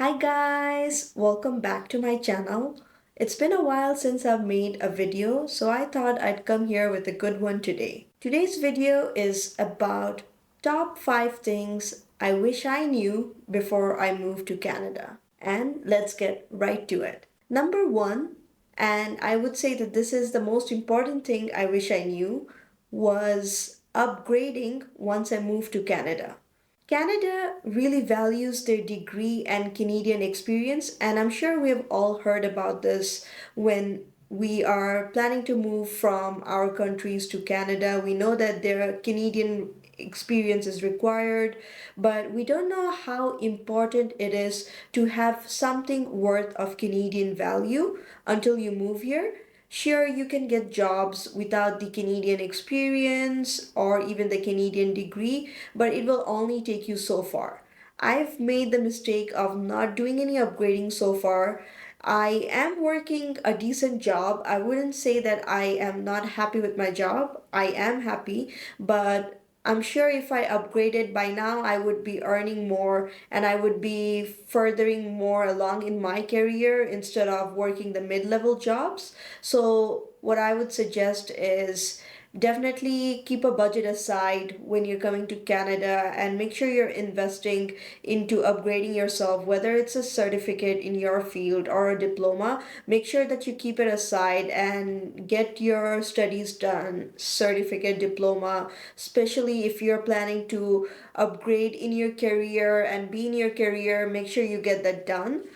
Hi guys, welcome back to my channel. It's been a while since I've made a video, so I thought I'd come here with a good one today. Today's video is about top 5 things I wish I knew before I moved to Canada. And let's get right to it. Number 1, and I would say that this is the most important thing I wish I knew, was upgrading once I moved to Canada. Canada really values their degree and Canadian experience, and I'm sure we have all heard about this when we are planning to move from our countries to Canada. We know that their Canadian experience is required, but we don't know how important it is to have something worth of Canadian value until you move here. Sure, you can get jobs without the Canadian experience or even the Canadian degree, but it will only take you so far. I've made the mistake of not doing any upgrading so far. I am working a decent job. I wouldn't say that I am not happy with my job. I am happy, but I'm sure if I upgraded by now, I would be earning more and I would be furthering more along in my career instead of working the mid level jobs. So, what I would suggest is definitely keep a budget aside when you're coming to Canada and make sure you're investing into upgrading yourself, whether it's a certificate in your field or a diploma. Make sure that you keep it aside and get your studies done, certificate, diploma, especially if you're planning to upgrade in your career and be in your career. Make sure you get that done,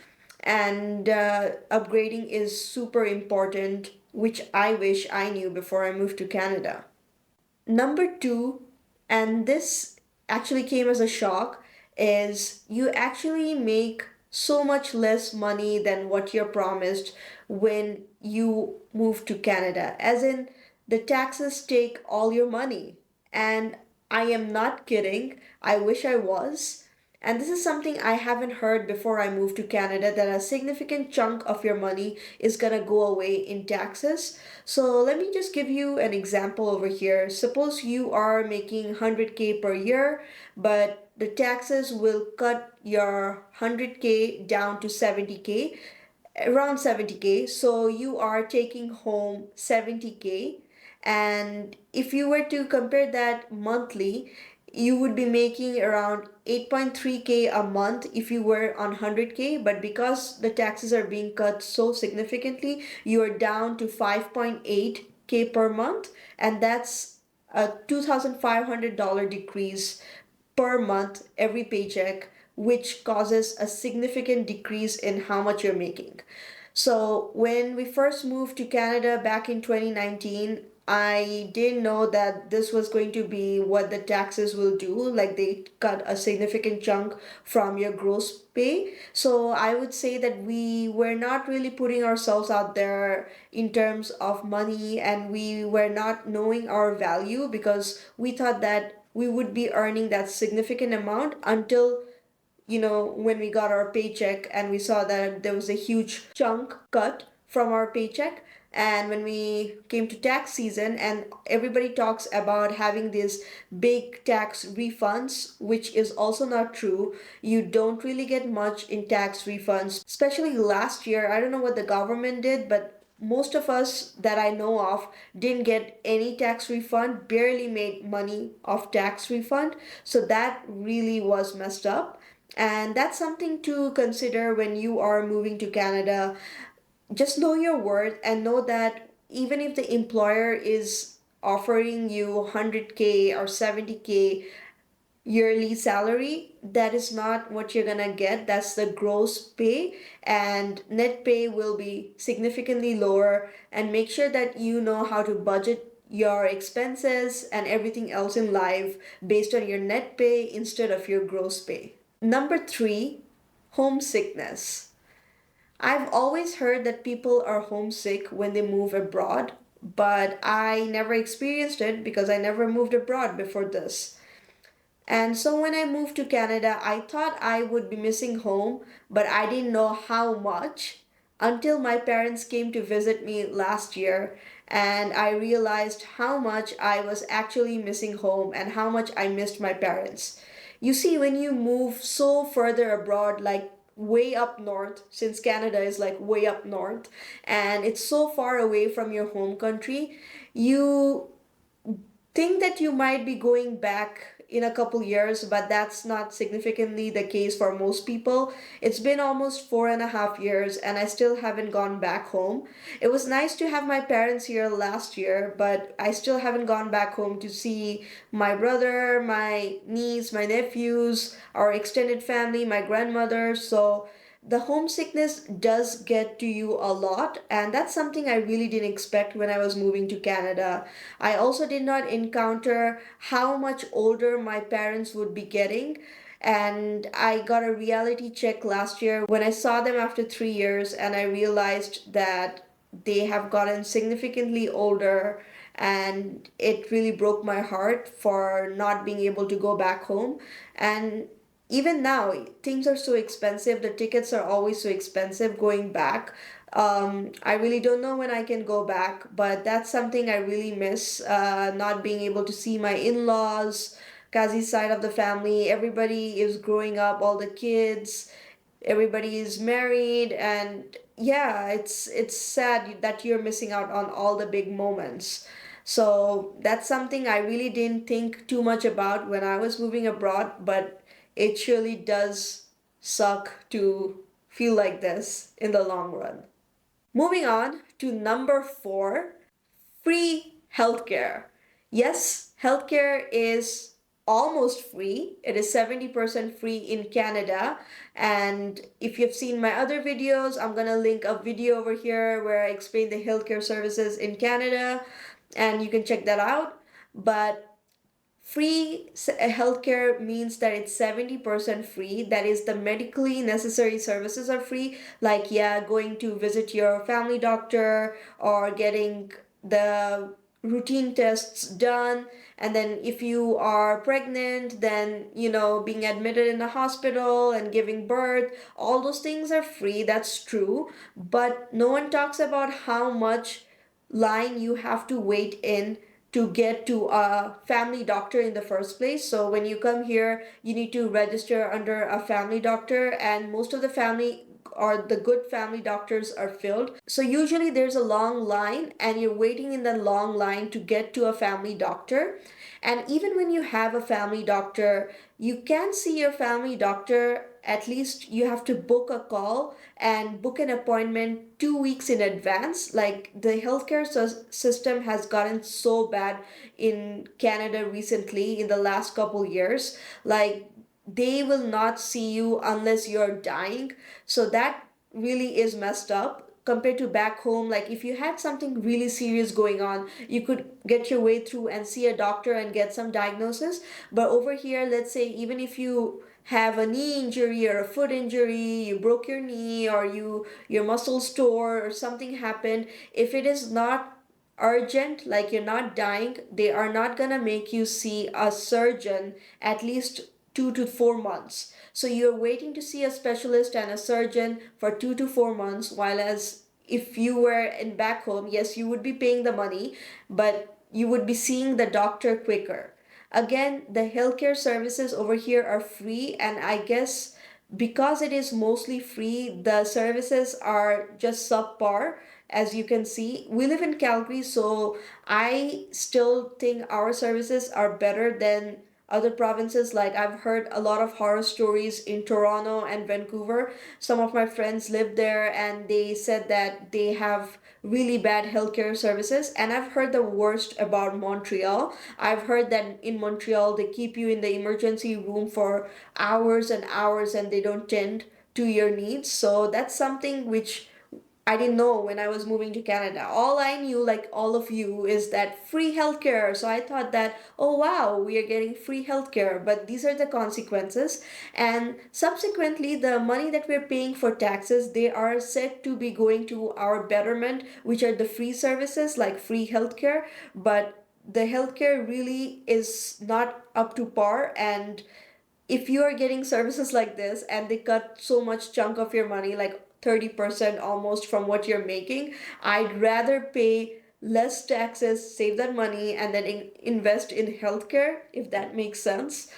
and upgrading is super important, which I wish I knew before I moved to Canada. Number two, and this actually came as a shock, is you actually make so much less money than what you're promised when you move to Canada. As in, the taxes take all your money. And I am not kidding. I wish I was. And this is something I haven't heard before I moved to Canada, that a significant chunk of your money is gonna go away in taxes. So let me just give you an example over here. Suppose you are making 100K per year, but the taxes will cut your 100K down to 70K, around 70K. So you are taking home 70K. And if you were to compare that monthly, you would be making around 8.3K a month if you were on 100K, but because the taxes are being cut so significantly, you are down to 5.8K per month, and that's a $2,500 decrease per month every paycheck, which causes a significant decrease in how much you're making. So, when we first moved to Canada back in 2019, I didn't know that this was going to be what the taxes will do. Like, they cut a significant chunk from your gross pay. So, I would say that we were not really putting ourselves out there in terms of money, and we were not knowing our value because we thought that we would be earning that significant amount until when we got our paycheck and we saw that there was a huge chunk cut from our paycheck. And when we came to tax season, and everybody talks about having these big tax refunds, which is also not true. You don't really get much in tax refunds, especially last year. I don't know what the government did, but most of us that I know of didn't get any tax refund, barely made money off tax refund. So that really was messed up. And that's something to consider when you are moving to Canada. Just know your worth and know that even if the employer is offering you 100K or 70K yearly salary, that is not what you're gonna get. That's the gross pay, and net pay will be significantly lower. And make sure that you know how to budget your expenses and everything else in life based on your net pay instead of your gross pay. Number three, homesickness. I've always heard that people are homesick when they move abroad, but I never experienced it because I never moved abroad before this. And so when I moved to Canada, I thought I would be missing home, but I didn't know how much until my parents came to visit me last year, and I realized how much I was actually missing home and how much I missed my parents. You see, when you move so further abroad, like way up north, since Canada is like way up north and it's so far away from your home country, you think that you might be going back in a couple years, but that's not significantly the case for most people. It's been almost 4.5 years, and I still haven't gone back home. It was nice to have my parents here last year, but I still haven't gone back home to see my brother, my niece, my nephews, our extended family, my grandmother. So the homesickness does get to you a lot, and that's something I really didn't expect when I was moving to Canada. I also did not encounter how much older my parents would be getting. And I got a reality check last year when I saw them after 3 years, and I realized that they have gotten significantly older, and it really broke my heart for not being able to go back home. And even now, things are so expensive. The tickets are always so expensive going back. I really don't know when I can go back, but that's something I really miss. Not being able to see my in-laws, Kazi's side of the family. Everybody is growing up, all the kids, everybody is married, and yeah, it's sad that you're missing out on all the big moments. So that's something I really didn't think too much about when I was moving abroad, but it surely does suck to feel like this in the long run. Moving on to number four, free healthcare. Yes, healthcare is almost free. It is 70% free in Canada. And if you've seen my other videos, I'm going to link a video over here where I explain the healthcare services in Canada, and you can check that out. But free healthcare means that it's 70% free. That is, the medically necessary services are free, like, yeah, going to visit your family doctor or getting the routine tests done. And then if you are pregnant, then, being admitted in the hospital and giving birth, all those things are free. That's true. But no one talks about how much line you have to wait in to get to a family doctor in the first place. So when you come here, you need to register under a family doctor, and most of the family or the good family doctors are filled. So usually there's a long line, and you're waiting in the long line to get to a family doctor. And even when you have a family doctor, you can see your family doctor. At least you have to book a call and book an appointment 2 weeks in advance. Like, the healthcare system has gotten so bad in Canada recently, in the last couple years. Like, they will not see you unless you're dying. So that really is messed up compared to back home. Like, if you had something really serious going on, you could get your way through and see a doctor and get some diagnosis. But over here, let's say even if you have a knee injury or a foot injury, you broke your knee, or your muscles tore or something happened, if it is not urgent, like you're not dying, they are not gonna make you see a surgeon at least 2 to 4 months. So you're waiting to see a specialist and a surgeon for 2 to 4 months, while as if you were in back home, yes, you would be paying the money, but you would be seeing the doctor quicker. Again, the healthcare services over here are free, and I guess because it is mostly free, the services are just subpar. As you can see, we live in Calgary, so I still think our services are better than other provinces. Like, I've heard a lot of horror stories in Toronto and Vancouver. Some of my friends live there, and they said that they have really bad healthcare services. And I've heard the worst about Montreal. I've heard that in Montreal they keep you in the emergency room for hours and hours, and they don't tend to your needs. So that's something which I didn't know when I was moving to Canada. All I knew, like all of you, is that free healthcare. So I thought that, oh wow, we are getting free healthcare. But these are the consequences. And subsequently, the money that we're paying for taxes, they are said to be going to our betterment, which are the free services like free healthcare. But the healthcare really is not up to par. And if you are getting services like this and they cut so much chunk of your money, like 30% almost from what you're making, I'd rather pay less taxes, save that money, and then invest in healthcare, if that makes sense.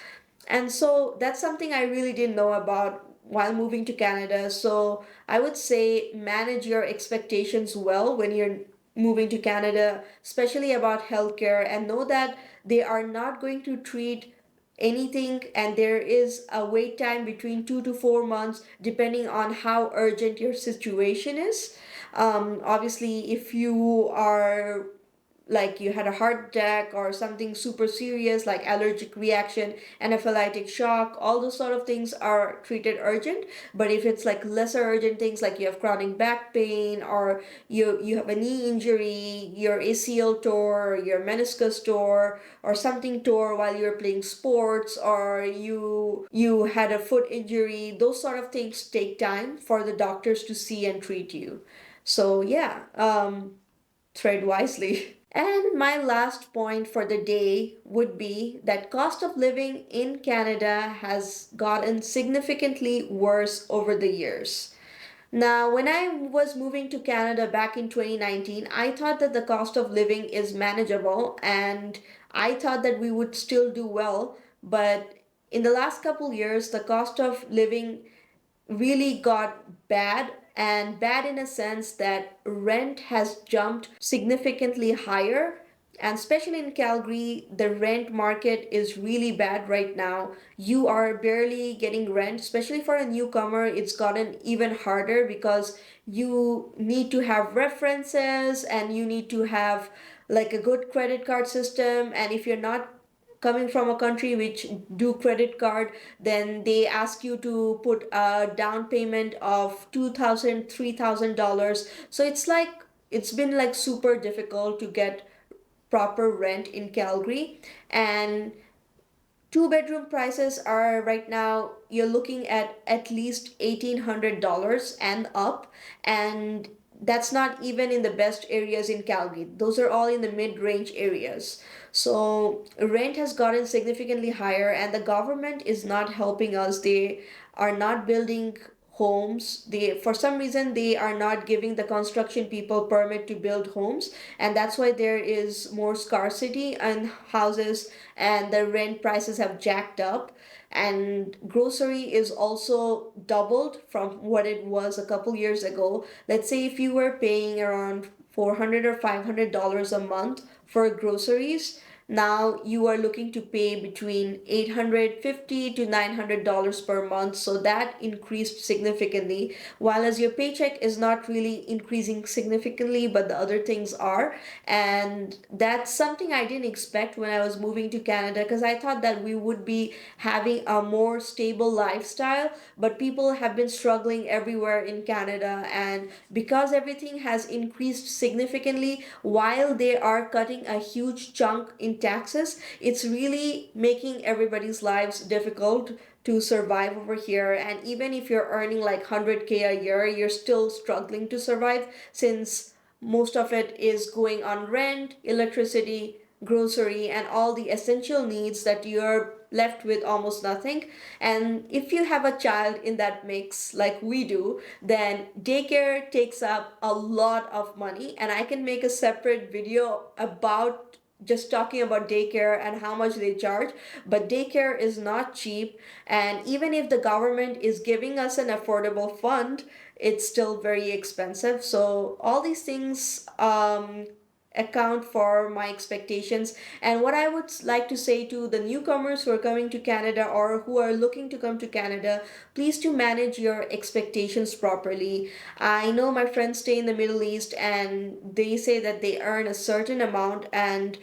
And so that's something I really didn't know about while moving to Canada. So I would say manage your expectations well when you're moving to Canada, especially about healthcare, and know that they are not going to treat anything, and there is a wait time between 2 to 4 months depending on how urgent your situation is. Obviously, if you are like you had a heart attack or something super serious like allergic reaction, anaphylactic shock, all those sort of things are treated urgent. But if it's like lesser urgent things like you have chronic back pain, or you have a knee injury, your ACL tore, your meniscus tore, or something tore while you're playing sports, or you had a foot injury, those sort of things take time for the doctors to see and treat you. So yeah, tread wisely. And my last point for the day would be that cost of living in Canada has gotten significantly worse over the years. Now, when I was moving to Canada back in 2019, I thought that the cost of living is manageable and I thought that we would still do well. But in the last couple years, the cost of living really got bad, and bad in a sense that rent has jumped significantly higher. And especially in Calgary, the rent market is really bad right now. You are barely getting rent, especially for a newcomer. It's gotten even harder because you need to have references and you need to have like a good credit card system. And if you're not coming from a country which do credit card, then they ask you to put a down payment of $2,000 $3,000. So it's been like super difficult to get proper rent in Calgary. And two-bedroom prices are right now, you're looking at least $1,800 and up. And that's not even in the best areas in Calgary. Those are all in the mid-range areas. So rent has gotten significantly higher, and the government is not helping us. They are not building homes. They, for some reason, they are not giving the construction people permit to build homes, and that's why there is more scarcity in houses, and the rent prices have jacked up. And grocery is also doubled from what it was a couple years ago. Let's say if you were paying around $400 or $500 a month for groceries, now you are looking to pay between $850 to $900 per month. So that increased significantly. While as your paycheck is not really increasing significantly, but the other things are. And that's something I didn't expect when I was moving to Canada, because I thought that we would be having a more stable lifestyle. But people have been struggling everywhere in Canada. And because everything has increased significantly, while they are cutting a huge chunk in taxes, it's really making everybody's lives difficult to survive over here. And even if you're earning like 100K a year, you're still struggling to survive, since most of it is going on rent, electricity, grocery, and all the essential needs that you're left with almost nothing. And if you have a child in that mix like we do, then daycare takes up a lot of money. And I can make a separate video about just talking about daycare and how much they charge. But daycare is not cheap, and even if the government is giving us an affordable fund, it's still very expensive. So all these things account for my expectations. And what I would like to say to the newcomers who are coming to Canada or who are looking to come to Canada, please to manage your expectations properly. I know my friends stay in the Middle East and they say that they earn a certain amount and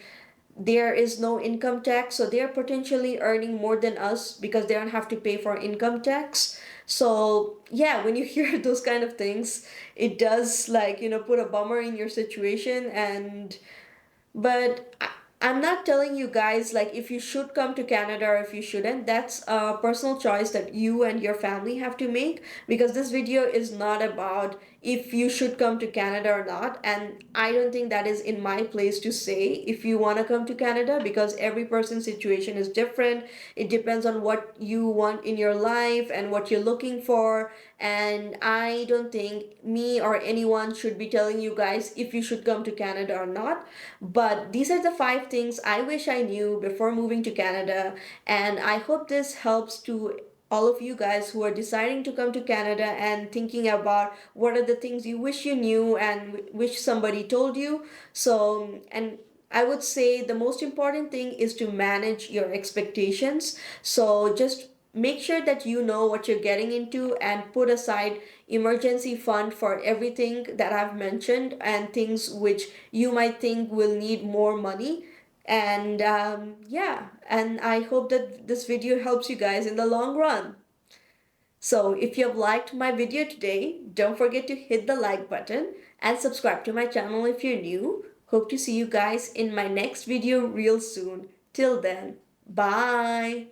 there is no income tax, so they're potentially earning more than us because they don't have to pay for income tax. So yeah, when you hear those kind of things, it does like put a bummer in your situation. And but I'm not telling you guys like if you should come to Canada or if you shouldn't. That's a personal choice that you and your family have to make, because this video is not about if you should come to Canada or not. And I don't think that is in my place to say if you want to come to Canada, because every person's situation is different. It depends on what you want in your life and what you're looking for. And I don't think me or anyone should be telling you guys if you should come to Canada or not. But these are the 5 things I wish I knew before moving to Canada. And I hope this helps to all of you guys who are deciding to come to Canada and thinking about what are the things you wish you knew and wish somebody told you. So, and I would say the most important thing is to manage your expectations. So just make sure that you know what you're getting into and put aside emergency fund for everything that I've mentioned and things which you might think will need more money. And yeah, and I hope that this video helps you guys in the long run. So if you have liked my video today, don't forget to hit the like button and subscribe to my channel if you're new. Hope to see you guys in my next video real soon. Till then, bye.